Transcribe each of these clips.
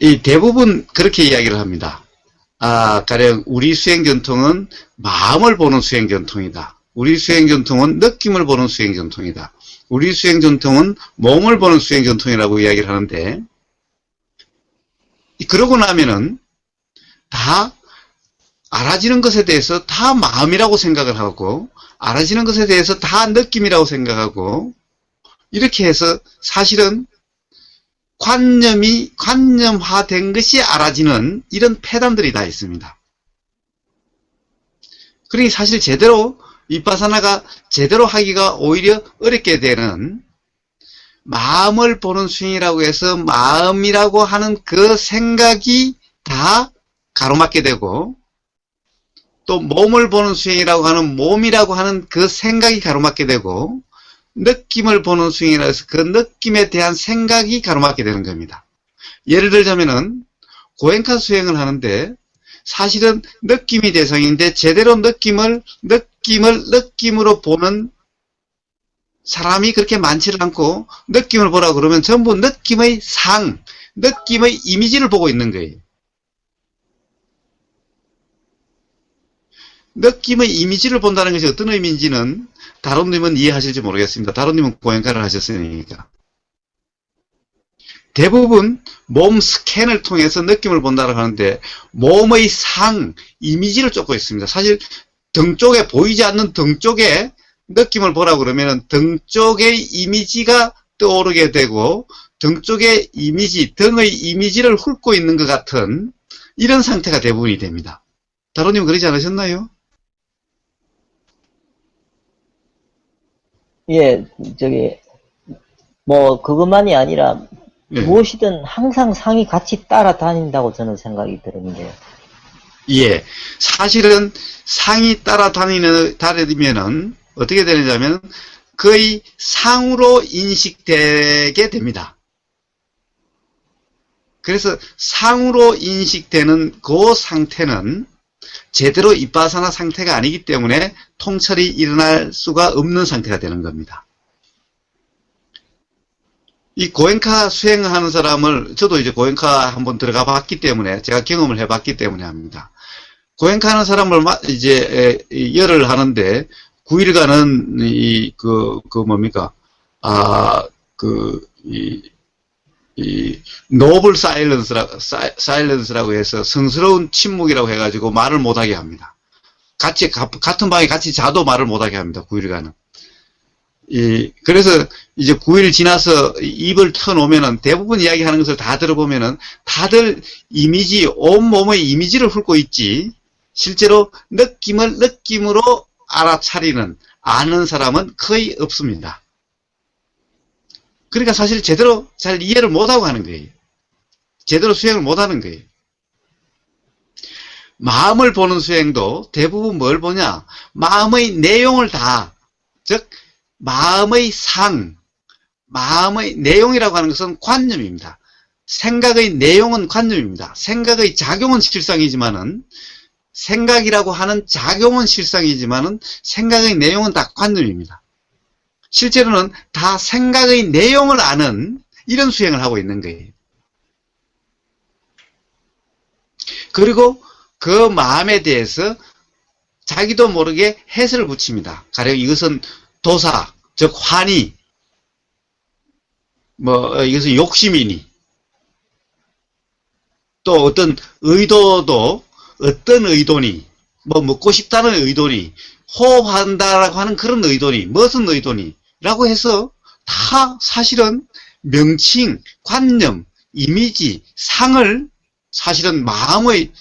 이 대부분 그렇게 이야기를 합니다. 가령 우리 수행전통은 마음을 보는 수행전통이다. 우리 수행전통은 느낌을 보는 수행전통이다. 우리 수행전통은 몸을 보는 수행전통이라고 이야기를 하는데, 그러고 나면은 다 알아지는 것에 대해서 다 마음이라고 생각을 하고, 알아지는 것에 대해서 다 느낌이라고 생각하고, 이렇게 해서 사실은 관념화된 것이 알아지는 이런 폐단들이 다 있습니다. 그러니 사실 제대로 비파사나가 제대로 하기가 오히려 어렵게 되는, 마음을 보는 수행이라고 해서 마음이라고 하는 그 생각이 다 가로막게 되고, 또 몸을 보는 수행이라고 하는 몸이라고 하는 그 생각이 가로막게 되고, 느낌을 보는 수행이라 해서 그 느낌에 대한 생각이 가로막게 되는 겁니다. 예를 들자면은 고행카 수행을 하는데 사실은 느낌이 대상인데 제대로 느낌으로 보는 사람이 그렇게 많지를 않고, 느낌을 보라고 그러면 전부 느낌의 느낌의 이미지를 보고 있는 거예요. 느낌의 이미지를 본다는 것이 어떤 의미인지는 다론님은 이해하실지 모르겠습니다. 다론님은 고행카를 하셨으니까. 대부분 몸 스캔을 통해서 느낌을 본다고 하는데, 몸의 이미지를 쫓고 있습니다. 사실 등 쪽에, 보이지 않는 등 쪽에 느낌을 보라고 그러면 등 쪽의 이미지가 떠오르게 되고, 등 쪽의 이미지, 등의 이미지를 훑고 있는 것 같은 이런 상태가 대부분이 됩니다. 다론님은 그러지 않으셨나요? 예, 그것만이 아니라, 예. 무엇이든 항상 상이 같이 따라다닌다고 저는 생각이 드는데요. 예. 사실은 상이 따라다니면은, 어떻게 되느냐면, 거의 상으로 인식되게 됩니다. 그래서 상으로 인식되는 그 상태는 제대로 이빠사나 상태가 아니기 때문에 통철이 일어날 수가 없는 상태가 되는 겁니다. 이 고행카 수행하는 사람을, 저도 이제 고행카 한번 들어가 봤기 때문에, 제가 경험을 해봤기 때문에 합니다. 고행카 하는 사람을 이제 열을 하는데 9일간은 노블 사일런스라고 해서 성스러운 침묵이라고 해가지고 말을 못하게 합니다. 같은 방에 같이 자도 말을 못하게 합니다. 9일간은. 그래서 이제 9일 지나서 입을 펴놓으면은 대부분 이야기하는 것을 다 들어보면은 다들 온몸의 이미지를 훑고 있지, 실제로 느낌으로 아는 사람은 거의 없습니다. 그러니까 사실 제대로 잘 이해를 못하고 하는 거예요. 제대로 수행을 못하는 거예요. 마음을 보는 수행도 대부분 뭘 보냐? 마음의 내용을 즉 마음의 내용이라고 하는 것은 관념입니다. 생각의 내용은 관념입니다. 생각의 작용은 실상이지만은, 생각이라고 하는 작용은 실상이지만은 생각의 내용은 다 관념입니다. 실제로는 다 생각의 내용을 아는 이런 수행을 하고 있는 거예요. 그리고 그 마음에 대해서 자기도 모르게 해설을 붙입니다. 가령 이것은 도사, 즉 환희, 이것은 욕심이니, 또 어떤 의도도 어떤 의도니, 먹고 싶다는 의도니, 호흡한다라고 하는 그런 의도니, 무슨 의도니 라고 해서 다 사실은 명칭, 관념, 이미지, 상을 사실은 마음의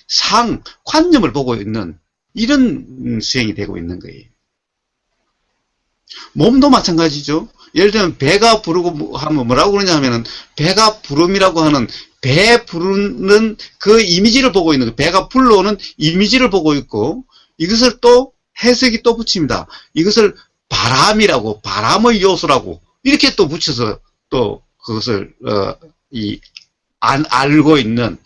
관념을 보고 있는 이런 수행이 되고 있는 거예요. 몸도 마찬가지죠. 예를 들면 배가 부르고 하면 뭐라고 그러냐 하면은, 배가 부름이라고 하는, 배 부르는 그 이미지를 보고 있는 거예요. 배가 불러오는 이미지를 보고 있고, 이것을 또 해석이 또 붙입니다. 이것을 바람이라고, 바람의 요소라고 이렇게 또 붙여서 또 그것을 알고 있는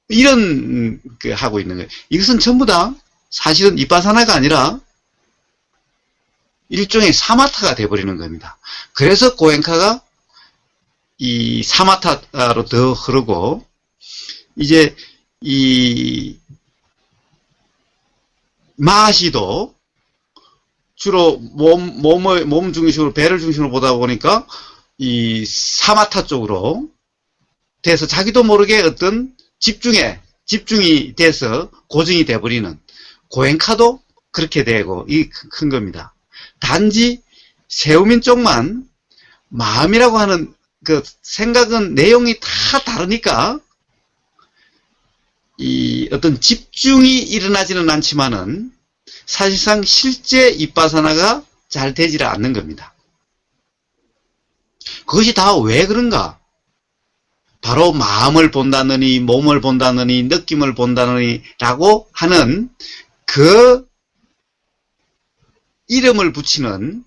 이런 하고 있는 거예요. 이것은 전부 다 사실은 이빠사나가 아니라 일종의 사마타가 돼버리는 겁니다. 그래서 고행카가 이 사마타로 더 흐르고, 이제 이 마시도 주로 몸 중심으로, 배를 중심으로 보다 보니까 이 사마타 쪽으로 돼서 자기도 모르게 어떤 집중이 돼서 고정이 돼버리는, 고행카도 그렇게 되고 이 큰 겁니다. 단지 세우민 쪽만 마음이라고 하는 그 생각은 내용이 다 다르니까 이 어떤 집중이 일어나지는 않지만은 사실상 실제 윗바사나가 잘 되지를 않는 겁니다. 그것이 다 왜 그런가? 바로 마음을 본다느니, 몸을 본다느니, 느낌을 본다느니 라고 하는 그 이름을 붙이는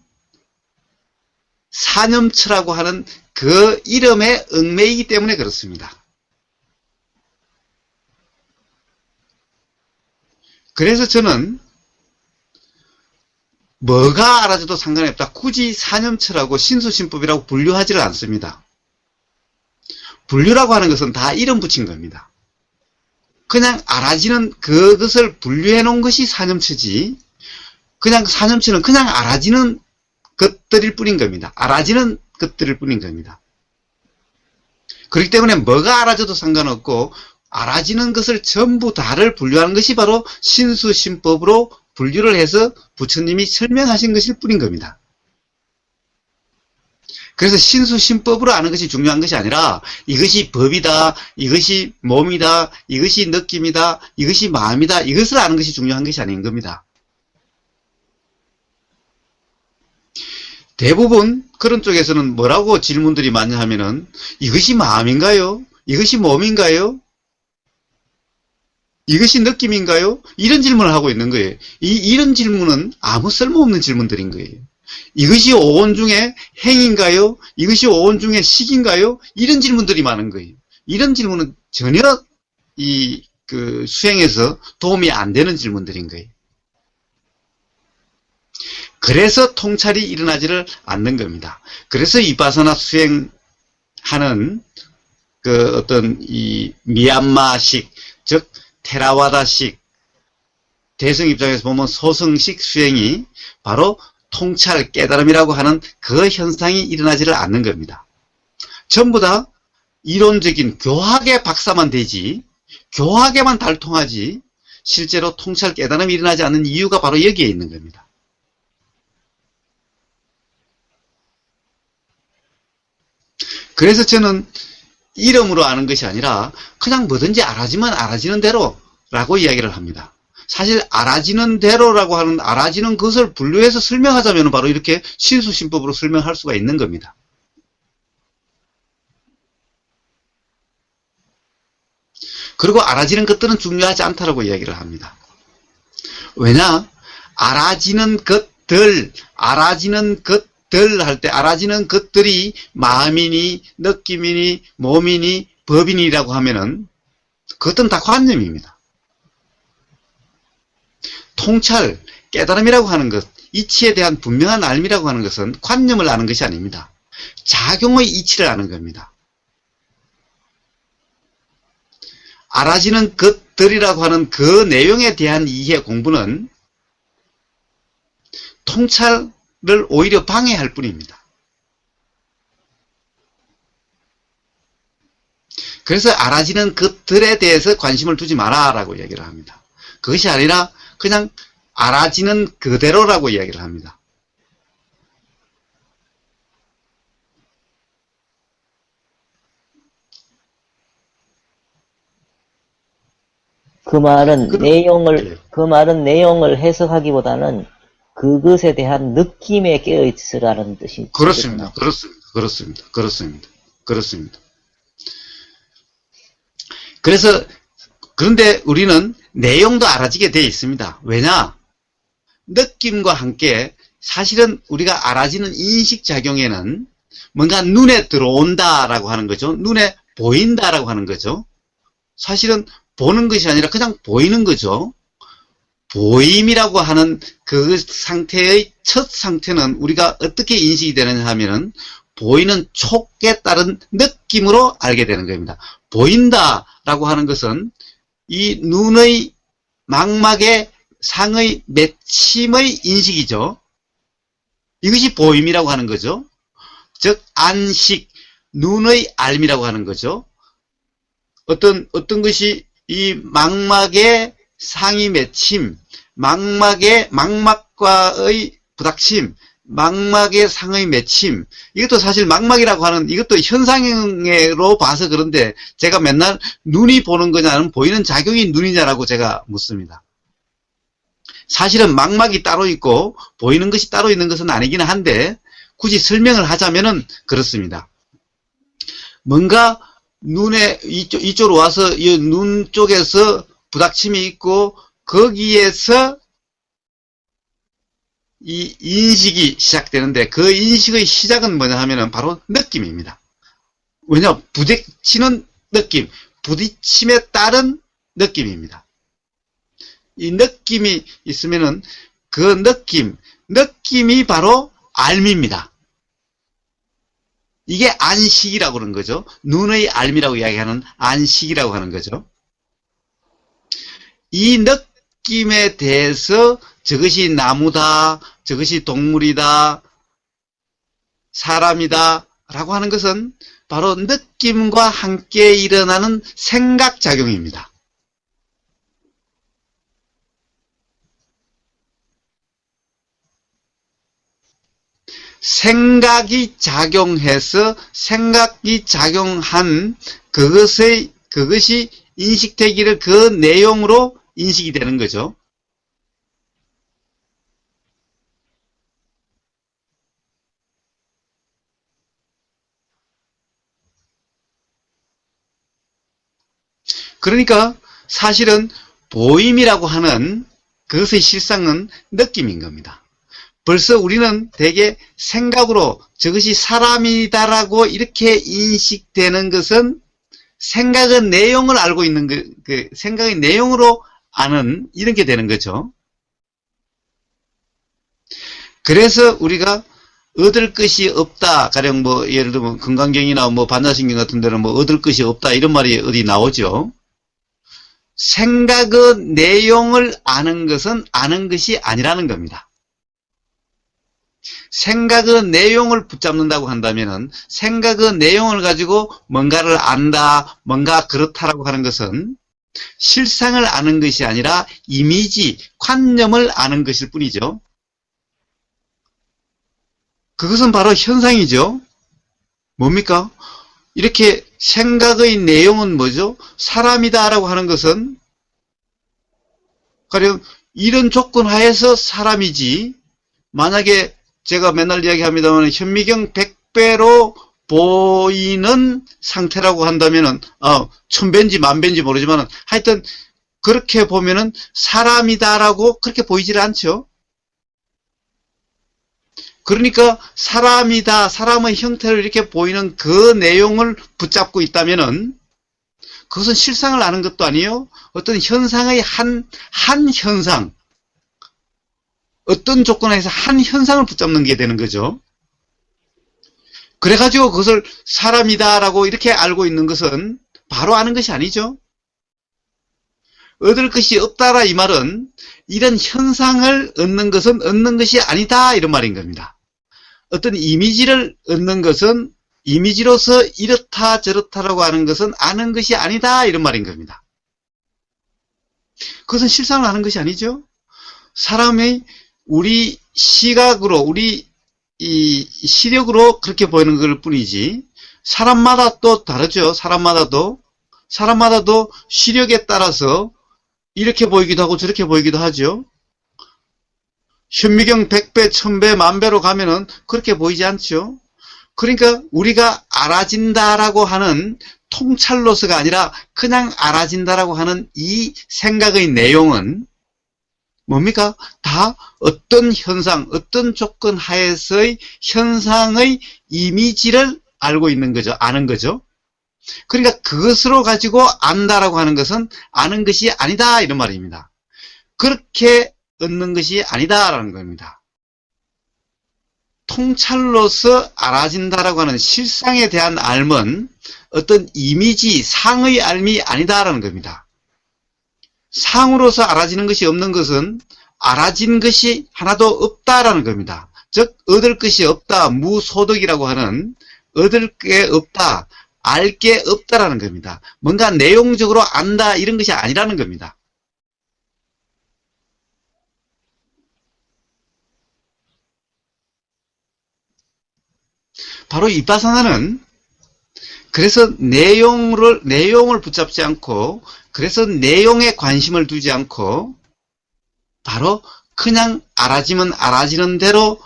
사념처라고 하는 그 이름에 얽매이기 때문에 그렇습니다. 그래서 저는 뭐가 알아져도 상관이 없다. 굳이 사념처라고 신수신법이라고 분류하지를 않습니다. 분류라고 하는 것은 다 이름 붙인 겁니다. 그냥 알아지는 그것을 분류해 놓은 것이 사념처지, 그냥 사념처는 그냥 알아지는 것들일 뿐인 겁니다. 알아지는 것들일 뿐인 겁니다. 그렇기 때문에 뭐가 알아져도 상관없고 알아지는 것을 전부 다를 분류하는 것이 바로 신수신법으로 분류를 해서 부처님이 설명하신 것일 뿐인 겁니다. 그래서 신수신법으로 아는 것이 중요한 것이 아니라 이것이 법이다, 이것이 몸이다, 이것이 느낌이다, 이것이 마음이다, 이것을 아는 것이 중요한 것이 아닌 겁니다. 대부분 그런 쪽에서는 뭐라고 질문들이 많이 하면은 이것이 마음인가요? 이것이 몸인가요? 이것이 느낌인가요? 이런 질문을 하고 있는 거예요. 이런 질문은 아무 쓸모없는 질문들인 거예요. 이것이 오온 중에 행인가요? 이것이 오온 중에 식인가요? 이런 질문들이 많은 거예요. 이런 질문은 전혀 수행에서 도움이 안 되는 질문들인 거예요. 그래서 통찰이 일어나지를 않는 겁니다. 그래서 이바사나 수행하는 그 어떤 이 미얀마식, 즉 테라와다식, 대승 입장에서 보면 소승식 수행이 바로 통찰, 깨달음이라고 하는 그 현상이 일어나지를 않는 겁니다. 전부 다 이론적인 교학의 박사만 되지, 교학에만 달통하지, 실제로 통찰, 깨달음이 일어나지 않는 이유가 바로 여기에 있는 겁니다. 그래서 저는 이름으로 아는 것이 아니라 그냥 뭐든지 알아지면 알아지는 대로 라고 이야기를 합니다. 사실 알아지는 대로라고 하는, 알아지는 것을 분류해서 설명하자면 바로 이렇게 신수신법으로 설명할 수가 있는 겁니다. 그리고 알아지는 것들은 중요하지 않다라고 이야기를 합니다. 왜냐? 알아지는 것들 할 때 알아지는 것들이 마음이니 느낌이니 몸이니 법이니라고 하면은 그것들은 다 관념입니다. 통찰, 깨달음이라고 하는 것, 이치에 대한 분명한 알미라고 하는 것은 관념을 아는 것이 아닙니다. 작용의 이치를 아는 겁니다. 알아지는 것들이라고 하는 그 내용에 대한 이해 공부는 통찰을 오히려 방해할 뿐입니다. 그래서 알아지는 것들에 대해서 관심을 두지 마라 라고 얘기를 합니다. 그것이 아니라 그냥 알아지는 그대로라고 이야기를 합니다. 그 말은 내용을 해석하기보다는 그것에 대한 느낌에 깨어있으라는 뜻이. 그렇습니다. 그래서 그런데 우리는 내용도 알아지게 되어 있습니다. 왜냐? 느낌과 함께 사실은 우리가 알아지는 인식작용에는 뭔가 눈에 들어온다라고 하는 거죠. 눈에 보인다라고 하는 거죠. 사실은 보는 것이 아니라 그냥 보이는 거죠. 보임이라고 하는 그 상태의 첫 상태는 우리가 어떻게 인식이 되느냐 하면은 보이는 촉에 따른 느낌으로 알게 되는 겁니다. 보인다 라고 하는 것은 이 눈의 망막의 상의 맺힘의 인식이죠. 이것이 보임이라고 하는 거죠. 즉 안식, 눈의 알미라고 하는 거죠. 어떤 것이 이 망막의 상의 맺힘, 망막과의 부닥침, 망막의 상의 맺힘, 이것도 사실 망막이라고 하는 이것도 현상으로 봐서 그런데 제가 맨날 눈이 보는 거냐는 보이는 작용이 눈이냐라고 제가 묻습니다. 사실은 망막이 따로 있고 보이는 것이 따로 있는 것은 아니긴 한데 굳이 설명을 하자면은 그렇습니다. 뭔가 눈에 이쪽으로 와서 이 눈 쪽에서 부닥침이 있고 거기에서 이 인식이 시작되는데 그 인식의 시작은 뭐냐 하면은 바로 느낌입니다. 왜냐? 부딪히는 느낌, 부딪힘에 따른 느낌입니다. 이 느낌이 있으면은 그 느낌이 바로 알미입니다. 이게 안식이라고 그러는 거죠. 눈의 알미라고 이야기하는 안식이라고 하는 거죠. 이 느낌에 대해서 저것이 나무다, 저것이 동물이다, 사람이다 라고 하는 것은 바로 느낌과 함께 일어나는 생각작용입니다. 생각이 작용해서 생각이 작용한 그것이 인식되기를 그 내용으로 인식이 되는 거죠. 그러니까 사실은 보임이라고 하는 그것의 실상은 느낌인 겁니다. 벌써 우리는 대개 생각으로 저것이 사람이다라고 이렇게 인식되는 것은 생각의 내용을 알고 있는 그 생각의 내용으로 아는 이런 게 되는 거죠. 그래서 우리가 얻을 것이 없다. 가령 뭐 예를 들면 건강경이나 뭐 반야신경 같은 데는 뭐 얻을 것이 없다 이런 말이 어디 나오죠. 생각의 내용을 아는 것은 아는 것이 아니라는 겁니다. 생각의 내용을 붙잡는다고 한다면은 생각의 내용을 가지고 뭔가를 안다, 뭔가 그렇다라고 하는 것은 실상을 아는 것이 아니라 이미지, 관념을 아는 것일 뿐이죠. 그것은 바로 현상이죠. 뭡니까? 이렇게 생각의 내용은 뭐죠? 사람이다라고 하는 것은 가령 이런 조건 하에서 사람이지 만약에 제가 맨날 이야기합니다만 현미경 100배로 보이는 상태라고 한다면은 1000배인지 10,000배인지 모르지만 하여튼 그렇게 보면은 사람이다라고 그렇게 보이질 않죠. 그러니까 사람이다, 사람의 형태를 이렇게 보이는 그 내용을 붙잡고 있다면은 그것은 실상을 아는 것도 아니에요. 어떤 현상의 한 현상, 어떤 조건에서 한 현상을 붙잡는 게 되는 거죠. 그래가지고 그것을 사람이다라고 이렇게 알고 있는 것은 바로 아는 것이 아니죠. 얻을 것이 없다라 이 말은 이런 현상을 얻는 것은 얻는 것이 아니다 이런 말인 겁니다. 어떤 이미지를 얻는 것은 이미지로서 이렇다 저렇다라고 하는 것은 아는 것이 아니다 이런 말인 겁니다. 그것은 실상을 아는 것이 아니죠. 사람의 우리 시각으로 우리 이 시력으로 그렇게 보이는 걸 뿐이지 사람마다 또 다르죠. 사람마다도 시력에 따라서 이렇게 보이기도 하고 저렇게 보이기도 하죠. 현미경 100배, 1000배, 10,000배로 가면은 그렇게 보이지 않죠. 그러니까 우리가 알아진다라고 하는 통찰로서가 아니라 그냥 알아진다라고 하는 이 생각의 내용은 뭡니까? 다 어떤 현상, 어떤 조건 하에서의 현상의 이미지를 알고 있는 거죠. 아는 거죠. 그러니까 그것으로 가지고 안다라고 하는 것은 아는 것이 아니다 이런 말입니다. 그렇게 얻는 것이 아니다라는 겁니다. 통찰로서 알아진다라고 하는 실상에 대한 알은 어떤 이미지, 상의 알미 아니다라는 겁니다. 상으로서 알아지는 것이 없는 것은 알아진 것이 하나도 없다라는 겁니다. 즉 얻을 것이 없다, 무소득이라고 하는 얻을 게 없다, 알 게 없다라는 겁니다. 뭔가 내용적으로 안다 이런 것이 아니라는 겁니다. 바로 이빠사나는 그래서 내용을 붙잡지 않고, 그래서 내용에 관심을 두지 않고, 바로 그냥 알아지면 알아지는 대로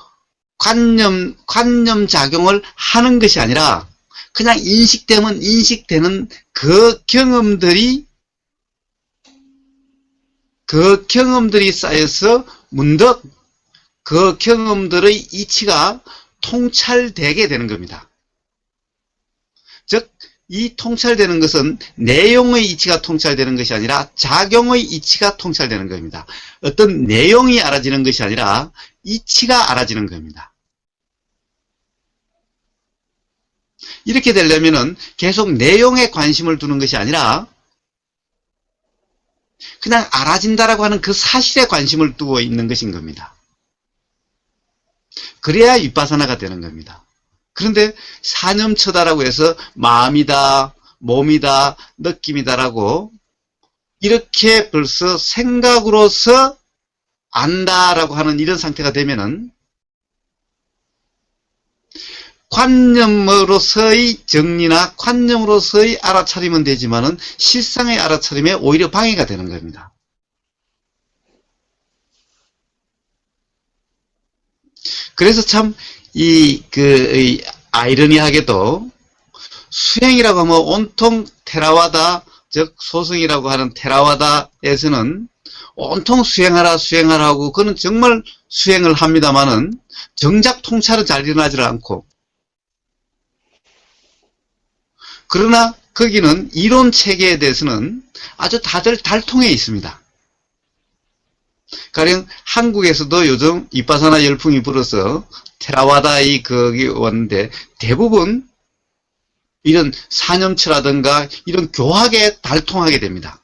관념 작용을 하는 것이 아니라, 그냥 인식되면 인식되는 그 경험들이 쌓여서 문득 그 경험들의 이치가 통찰되게 되는 겁니다. 즉, 이 통찰되는 것은 내용의 이치가 통찰되는 것이 아니라 작용의 이치가 통찰되는 겁니다. 어떤 내용이 알아지는 것이 아니라 이치가 알아지는 겁니다. 이렇게 되려면은 계속 내용에 관심을 두는 것이 아니라 그냥 알아진다라고 하는 그 사실에 관심을 두고 있는 것인 겁니다. 그래야 윗바사나가 되는 겁니다. 그런데 사념처다라고 해서 마음이다, 몸이다, 느낌이다라고 이렇게 벌써 생각으로서 안다라고 하는 이런 상태가 되면은 관념으로서의 정리나 관념으로서의 알아차림은 되지만은 실상의 알아차림에 오히려 방해가 되는 겁니다. 그래서 참 아이러니하게도 수행이라고 하면 온통 테라와다, 즉 소승이라고 하는 테라와다에서는 온통 수행하라 하고 그는 정말 수행을 합니다만은 정작 통찰은 잘 일어나지 않고, 그러나 거기는 이론 체계에 대해서는 아주 다들 달통해 있습니다. 가령 한국에서도 요즘 윗바사나 열풍이 불어서 테라와다의 거기 왔는데 대부분 이런 사념처라든가 이런 교학에 달통하게 됩니다.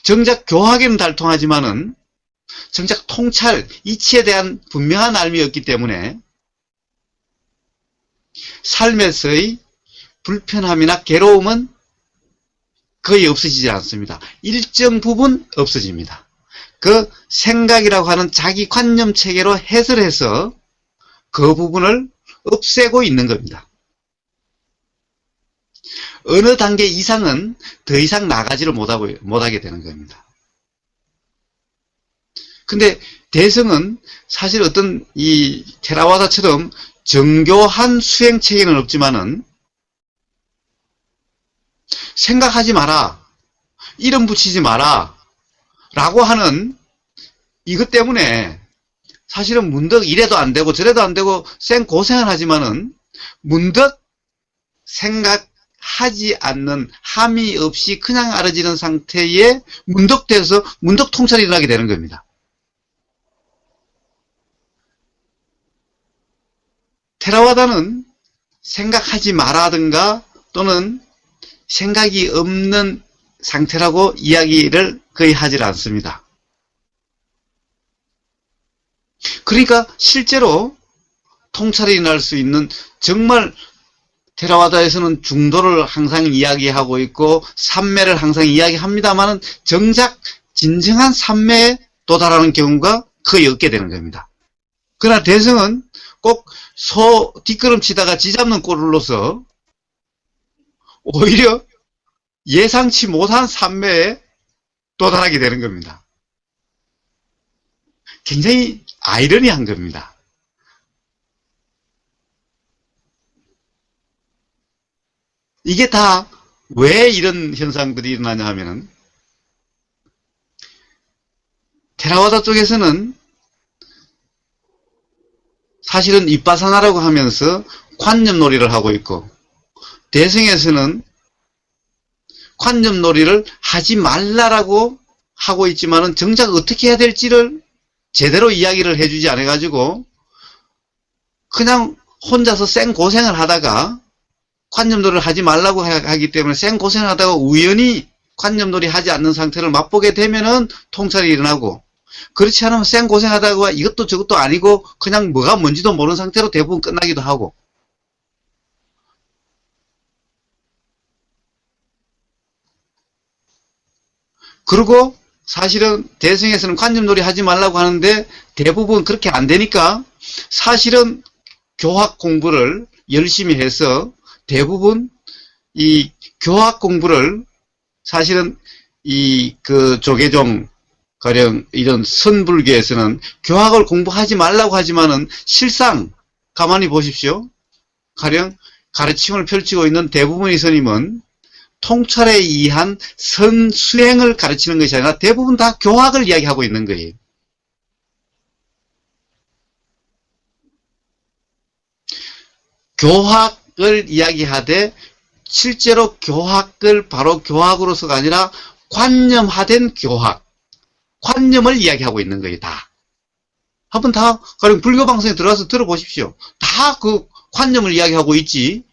정작 교학에는 달통하지만은 정작 통찰, 이치에 대한 분명한 알미 없기 때문에 삶에서의 불편함이나 괴로움은 거의 없어지지 않습니다. 일정 부분 없어집니다. 그 생각이라고 하는 자기 관념 체계로 해설해서 그 부분을 없애고 있는 겁니다. 어느 단계 이상은 더 이상 나가지를 못하게 되는 겁니다. 근데 대성은 사실 어떤 이 테라와다처럼 정교한 수행 체계는 없지만은 생각하지 마라, 이름 붙이지 마라 라고 하는 이것 때문에 사실은 문득 이래도 안 되고 저래도 안 되고 고생을 하지만은 문득 생각하지 않는 함이 없이 그냥 알아지는 상태에 문득 돼서 문득 통찰이 일어나게 되는 겁니다. 테라와다는 생각하지 마라든가 또는 생각이 없는 상태라고 이야기를 거의 하질 않습니다. 그러니까 실제로 통찰이 일어날 수 있는, 정말 테라와다에서는 중도를 항상 이야기하고 있고 삼매를 항상 이야기합니다만 정작 진정한 삼매에 도달하는 경우가 거의 없게 되는 겁니다. 그러나 대성은 꼭 소 뒷걸음치다가 지 잡는 꼴을 넣어서 오히려 예상치 못한 삼매에 도달하게 되는 겁니다. 굉장히 아이러니한 겁니다. 이게 다 왜 이런 현상들이 일어나냐 하면은 테라와다 쪽에서는 사실은 윗바사나라고 하면서 관념놀이를 하고 있고, 대성에서는 관념놀이를 하지 말라라고 하고 있지만은 정작 어떻게 해야 될지를 제대로 이야기를 해주지 않아가지고 그냥 혼자서 생고생을 하다가 관념놀이를 하지 말라고 하기 때문에 생고생을 하다가 우연히 관념놀이 하지 않는 상태를 맛보게 되면은 통찰이 일어나고, 그렇지 않으면 생고생하다가 이것도 저것도 아니고 그냥 뭐가 뭔지도 모르는 상태로 대부분 끝나기도 하고. 그리고 사실은 대승에서는 관념놀이 하지 말라고 하는데 대부분 그렇게 안 되니까 사실은 교학 공부를 열심히 해서 대부분 이 교학 공부를 사실은 이 그 조계종 가령 이런 선불교에서는 교학을 공부하지 말라고 하지만은 실상 가만히 보십시오. 가령 가르침을 펼치고 있는 대부분의 스님은 통찰에 의한 선수행을 가르치는 것이 아니라 대부분 다 교학을 이야기하고 있는 거예요. 교학을 이야기하되 실제로 교학을 바로 교학으로서가 아니라 관념화된 교학, 관념을 이야기하고 있는 거예요. 다. 한번 다 가령 불교 방송에 들어가서 들어보십시오. 다 그 관념을 이야기하고 있지.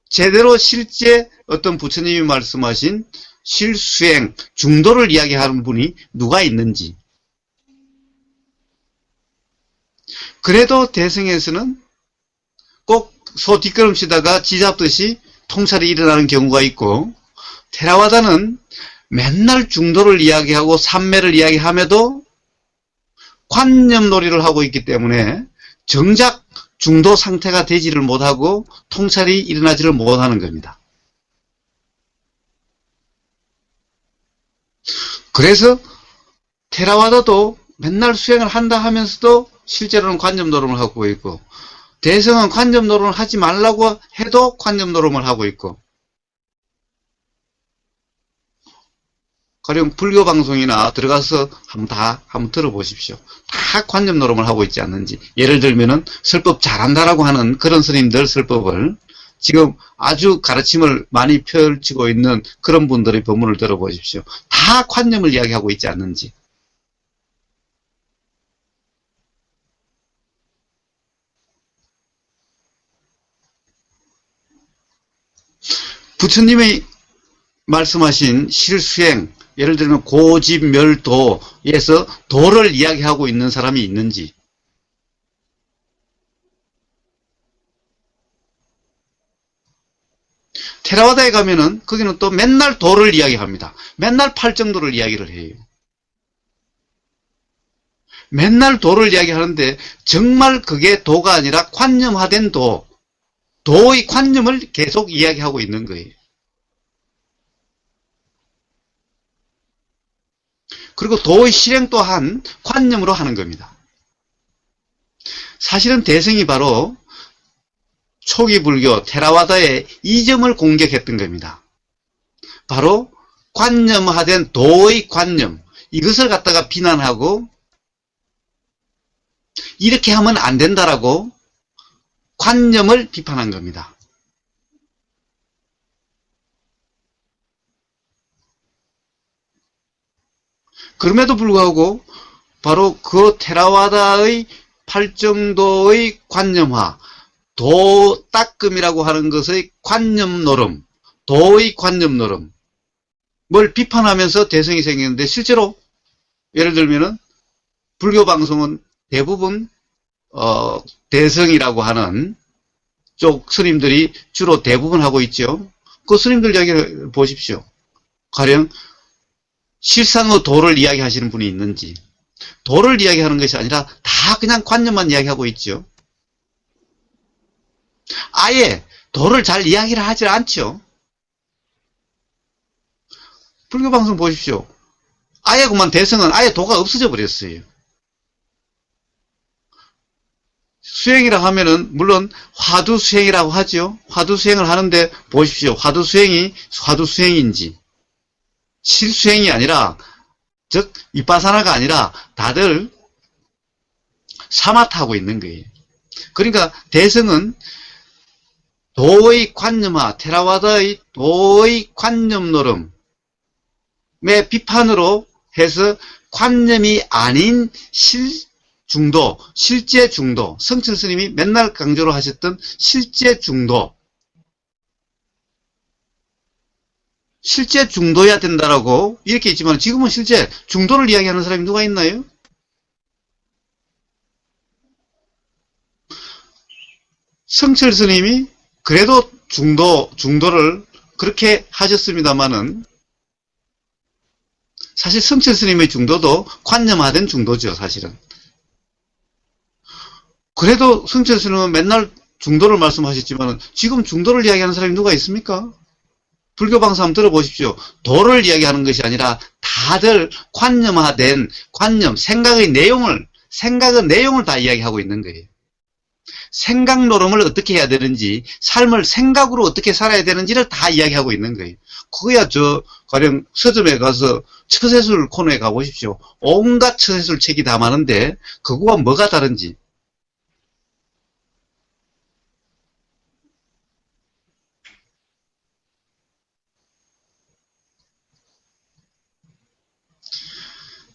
제대로 실제 어떤 부처님이 말씀하신 실수행, 중도를 이야기하는 분이 누가 있는지. 그래도 대승에서는 꼭 소 뒷걸음치다가 쥐잡듯이 통찰이 일어나는 경우가 있고, 테라와다는 맨날 중도를 이야기하고 삼매를 이야기함에도 관념놀이를 하고 있기 때문에 정작 중도 상태가 되지를 못하고 통찰이 일어나지를 못하는 겁니다. 그래서 테라와다도 맨날 수행을 한다 하면서도 실제로는 관념노름을 하고 있고, 대승은 관념노름을 하지 말라고 해도 관념노름을 하고 있고, 가령 불교 방송이나 들어가서 한번 들어보십시오. 다 관념노름을 하고 있지 않는지. 예를 들면은 설법 잘한다라고 하는 그런 스님들 설법을 지금 아주 가르침을 많이 펼치고 있는 그런 분들의 법문을 들어보십시오. 다 관념을 이야기하고 있지 않는지. 부처님의 말씀하신 실수행, 예를 들면 고집멸도에서 도를 이야기하고 있는 사람이 있는지, 테라와다에 가면은 거기는 또 맨날 도를 이야기합니다. 맨날 팔정도를 이야기를 해요. 맨날 도를 이야기하는데 정말 그게 도가 아니라 관념화된 도, 도의 관념을 계속 이야기하고 있는 거예요. 그리고 도의 실행 또한 관념으로 하는 겁니다. 사실은 대승이 바로 초기 불교 테라와다의 이 점을 공격했던 겁니다. 바로 관념화된 도의 관념, 이것을 갖다가 비난하고 이렇게 하면 안 된다라고 관념을 비판한 겁니다. 그럼에도 불구하고 바로 그 테라와다의 팔정도의 관념화, 도닦음이라고 하는 것의 관념노름, 도의 관념노름, 뭘 비판하면서 대승이 생겼는데, 실제로 예를 들면은 불교 방송은 대부분 대승이라고 하는 쪽 스님들이 주로 대부분 하고 있죠. 그 스님들 이야기를 보십시오. 가령 실상의 도를 이야기하시는 분이 있는지, 도를 이야기하는 것이 아니라 다 그냥 관념만 이야기하고 있죠. 아예 도를 잘 이야기를 하지 않죠. 불교 방송 보십시오. 아예 그만 대승은 아예 도가 없어져 버렸어요. 수행이라 하면은 물론 화두 수행이라고 하죠. 화두 수행을 하는데 보십시오. 화두 수행이 화두 수행인지 실수행이 아니라, 즉 위파사나가 아니라 다들 사마타하고 있는 거예요. 그러니까 대승은 도의 관념화, 테라와다의 도의 관념노름의 비판으로 해서 관념이 아닌 중도, 실제 중도, 성철 스님이 맨날 강조를 하셨던 실제 중도, 실제 중도야 된다라고 이렇게 있지만 지금은 실제 중도를 이야기하는 사람이 누가 있나요? 성철 스님이 그래도 중도를 그렇게 하셨습니다만은 사실 성철 스님의 중도도 관념화된 중도죠, 사실은. 그래도 성철 스님은 맨날 중도를 말씀하셨지만 지금 중도를 이야기하는 사람이 누가 있습니까? 불교 방송 한번 들어보십시오. 도를 이야기하는 것이 아니라 다들 관념화된 생각의 내용을 다 이야기하고 있는 거예요. 생각 노름을 어떻게 해야 되는지, 삶을 생각으로 어떻게 살아야 되는지를 다 이야기하고 있는 거예요. 그거야 가령 서점에 가서 처세술 코너에 가보십시오. 온갖 처세술 책이 다 많은데 그거와 뭐가 다른지.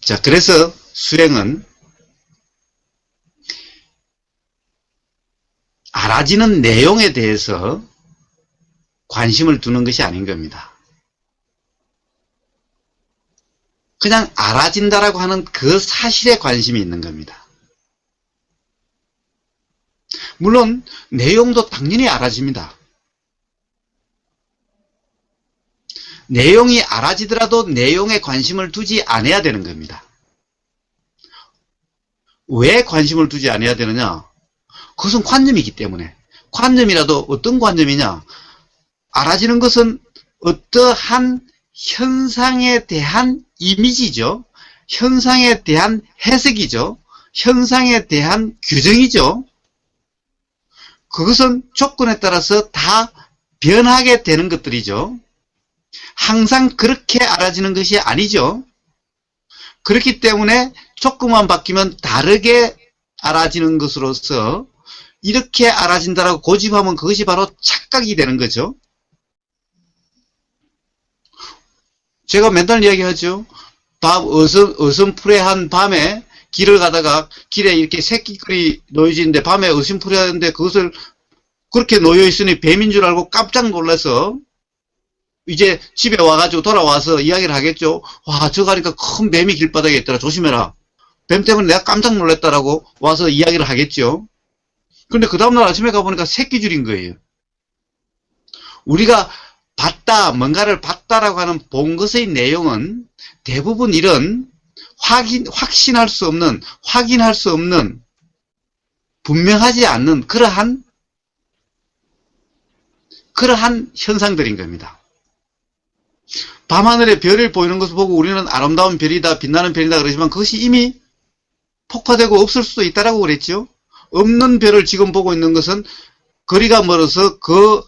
자, 그래서 수행은 알아지는 내용에 대해서 관심을 두는 것이 아닌 겁니다. 그냥 알아진다라고 하는 그 사실에 관심이 있는 겁니다. 물론 내용도 당연히 알아집니다. 내용이 알아지더라도 내용에 관심을 두지 않아야 되는 겁니다. 왜 관심을 두지 않아야 되느냐? 그것은 관념이기 때문에. 관념이라도 어떤 관념이냐? 알아지는 것은 어떠한 현상에 대한 이미지죠. 현상에 대한 해석이죠. 현상에 대한 규정이죠. 그것은 조건에 따라서 다 변하게 되는 것들이죠. 항상 그렇게 알아지는 것이 아니죠. 그렇기 때문에 조건만 바뀌면 다르게 알아지는 것으로서 이렇게 알아진다라고 고집하면 그것이 바로 착각이 되는 거죠. 제가 맨날 이야기하죠. 어슴푸레한 밤에 길을 가다가 길에 이렇게 새끼끌이 놓여지는데 밤에 어슴푸레한데 그것을 그렇게 놓여있으니 뱀인 줄 알고 깜짝 놀라서 이제 집에 와가지고 돌아와서 이야기를 하겠죠. 와, 저 가니까 큰 뱀이 길바닥에 있더라. 조심해라. 뱀 때문에 내가 깜짝 놀랐다라고 와서 이야기를 하겠죠. 근데 그 다음날 아침에 가보니까 새끼줄인 거예요. 우리가 뭔가를 봤다라고 하는 본 것의 내용은 대부분 이런 확신할 수 없는, 확인할 수 없는, 분명하지 않는 그러한 현상들인 겁니다. 밤하늘에 별을 보이는 것을 보고 우리는 아름다운 별이다, 빛나는 별이다 그러지만 그것이 이미 폭파되고 없을 수도 있다라고 그랬죠. 없는 별을 지금 보고 있는 것은 거리가 멀어서 그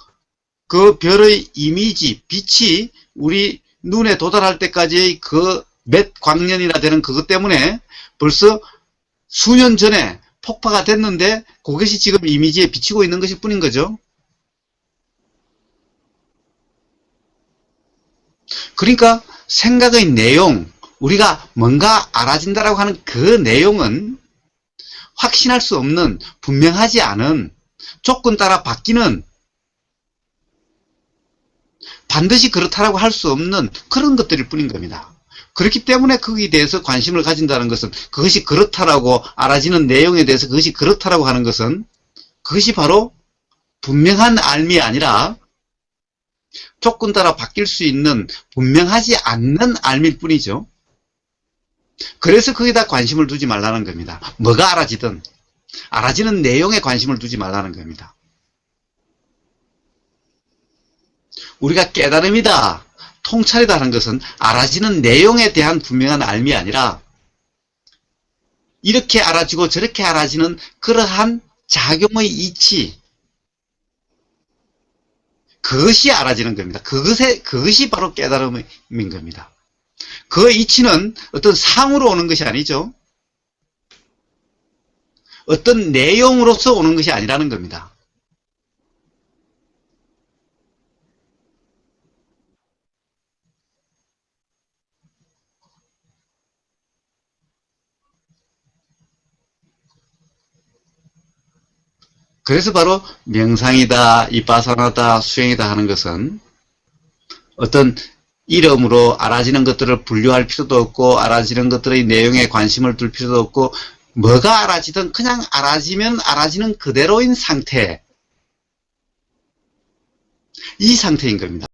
별의 이미지, 빛이 우리 눈에 도달할 때까지의 그 몇 광년이나 되는 그것 때문에 벌써 수년 전에 폭파가 됐는데 그것이 지금 이미지에 비치고 있는 것일 뿐인 거죠. 그러니까 생각의 내용, 우리가 뭔가 알아진다라고 하는 그 내용은 확신할 수 없는, 분명하지 않은, 조건 따라 바뀌는, 반드시 그렇다라고 할 수 없는 그런 것들일 뿐인 겁니다. 그렇기 때문에 거기에 대해서 관심을 가진다는 것은 그것이 그렇다라고 알아지는 내용에 대해서 그것이 그렇다라고 하는 것은 그것이 바로 분명한 알미 아니라 조건 따라 바뀔 수 있는 분명하지 않는 알미일 뿐이죠. 그래서 거기다 관심을 두지 말라는 겁니다. 뭐가 알아지든 알아지는 내용에 관심을 두지 말라는 겁니다. 우리가 깨달음이다, 통찰이다 하는 것은 알아지는 내용에 대한 분명한 알미 아니라 이렇게 알아지고 저렇게 알아지는 그러한 작용의 이치, 그것이 알아지는 겁니다. 그것이 바로 깨달음인 겁니다. 그 이치는 어떤 상으로 오는 것이 아니죠. 어떤 내용으로서 오는 것이 아니라는 겁니다. 그래서 바로 명상이다, 이빠사나다, 수행이다 하는 것은 어떤 이름으로 알아지는 것들을 분류할 필요도 없고 알아지는 것들의 내용에 관심을 둘 필요도 없고 뭐가 알아지든 그냥 알아지면 알아지는 그대로인 상태, 이 상태인 겁니다.